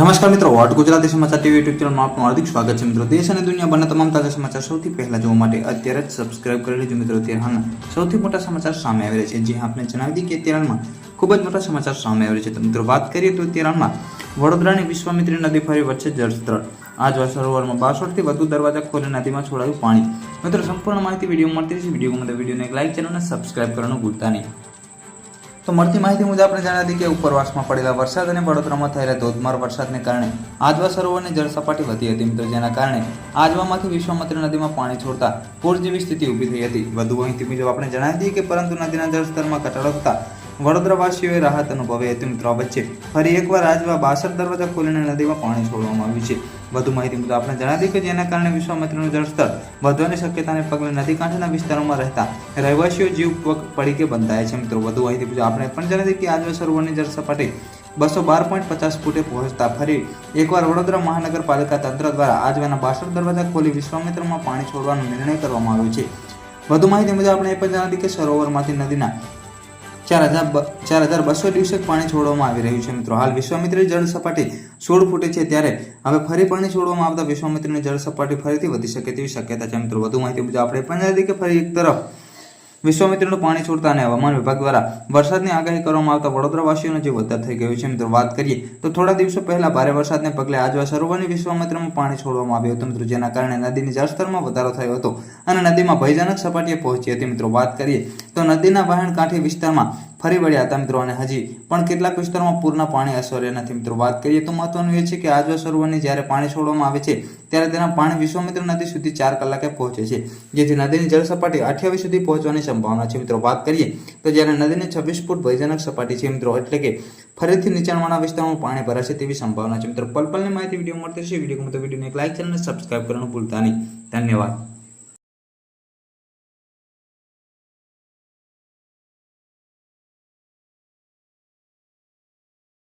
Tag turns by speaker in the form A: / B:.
A: નમસ્કાર મિત્રો, વોટ ગુજરાતી સમાચાર ટીવી યુટ્યુબ ચેનલમાં આપનું હાર્દિક સ્વાગત છે મિત્રો। દેશ અને દુનિયાભરના તમામ તાજા સમાચાર સૌથી પહેલા જોવા માટે અત્યારે જ સબસ્ક્રાઇબ કરી લેજો મિત્રો। અત્યારે હાલના સૌથી મોટા સમાચાર સામે આવી રહ્યા છે, જે આપણે જણાવી દઈએ કે અત્યારે હાલમાં ખૂબ જ મોટા સમાચાર સામે આવી રહ્યા છે। તો મિત્રો વાત કરીએ તો અત્યારે હાલમાં વડોદરાની વિશ્વામિત્રી નદી ફરી વચ્ચે જળસ્તર। આજવા સરોવરમાં 62 થી વધુ દરવાજા ખોલી નદીમાં છોડાયું પાણી। મિત્રો સંપૂર્ણ માહિતી વિડીયો મળતી છે। વિડીયોને એક લાઇક, ચેનલને સબસ્ક્રાઇબ કરવાનું ભૂલતા નહીં। તો મળતી માહિતી મુજબ આપણે જણાવી દઈએ કે ઉપરવાસમાં પડેલા વરસાદ અને વડોદરામાં થયેલા ધોધમાર વરસાદને કારણે આજવા સરોવરની જળસપાટી વધી હતી મિત્રો, જેના કારણે આજવામાંથી વિશ્વામિત્રી નદીમાં પાણી છોડતા પૂર જેવી સ્થિતિ ઊભી થઈ હતી। વધુ માહિતી મુજબ આપણે જણાવી દઈએ કે પરંતુ નદીના જળસ્તરમાં ઘટાડો થતા વડોદરાવાસીઓએ રાહત અનુભવી હતી મિત્રો। વચ્ચે ફરી એકવાર આજવા 62 દરવાજા ખોલીને નદીમાં પાણી છોડવામાં આવ્યું છે। વધુ માહિતી મુજબ આપણે જણાવી દઈએ કે જેના કારણે વિશ્વામિત્રીનું જળસ્તર વધવાની શક્યતાને પગલે નદી કાંઠાના વિસ્તારોમાં રહેતા રહેવાસીઓ જીવ પડીકે બંધાયા છે મિત્રો। વધુ માહિતી મુજબ આપણે પણ જણાવી દઈએ કે આજવા સરોવરની જળસપાટી 212.50 ફૂટે પહોંચતા ફરી એકવાર વડોદરા મહાનગરપાલિકા તંત્ર દ્વારા આજવાના 62 દરવાજા ખોલી વિશ્વામિત્રીમાં પાણી છોડવાનો નિર્ણય કરવામાં આવ્યો છે। વધુ માહિતી મુજબ આપણે એ પણ જણાવી દઈએ કે સરોવરમાંથી નદીના 4200 ક્યુસેક પાણી છોડવામાં આવી રહ્યું છે મિત્રો। હાલ વિશ્વામિત્રી જળ સપાટી 16 ફૂટે છે, ત્યારે હવે ફરી પાણી છોડવામાં આવતા વિશ્વામિત્રીની જળ સપાટી ફરીથી વધી શકે તેવી શક્યતા છે મિત્રો। વધુ માહિતી મુજબ આપણે પણ જણાવી દઈએ કે ફરી એક તરફ વિશ્વામિત્રીનું પાણી છોડતા અને હવામાન વિભાગ દ્વારા વરસાદની આગાહી કરવામાં આવતા વડોદરાવાસીઓનો જીવ વધર થઈ ગયો છે મિત્રો। વાત કરીએ તો થોડા દિવસો પહેલા ભારે વરસાદને પગલે આજવા સરોવરની વિશ્વામિત્રીમાં પાણી છોડવામાં આવ્યું હતું મિત્રો, જેના કારણે નદીની જળસ્તરમાં વધારો થયો હતો અને નદીમાં ભયજનક સપાટીએ પહોંચી હતી મિત્રો। વાત કરીએ તો નદીના વહેણ કાંઠે વિસ્તારમાં ફરી વળ્યા હતા મિત્રો, અને હજી પણ કેટલાક વિસ્તારોમાં પૂરના પાણી અસર્યા નથી મિત્રો। વાત કરીએ તો મહત્વનું એ છે કે આજવા સરોવરની જ્યારે પાણી છોડવામાં આવે છે ત્યારે તેના પાણી વિશ્વામિત્રી નદી સુધી 4 કલાકે પહોંચે છે, જેથી નદીની જળ સપાટી 28 સુધી પહોંચવાની સંભાવના છે મિત્રો। વાત કરીએ તો જ્યારે નદીની 26 ફૂટ ભયજનક સપાટી છે મિત્રો, એટલે કે ફરીથી નીચાણવાળા વિસ્તારોમાં પાણી ભરાશે તેવી સંભાવના છે મિત્રો। પલપલની માહિતી વિડીયો મળતી રહેશે। વિડીયો ગમે તો વિડીયોને એક લાઇક, ચેનલને સબસ્ક્રાઇબ કરવાનું ભૂલતા નહીં। ધન્યવાદ।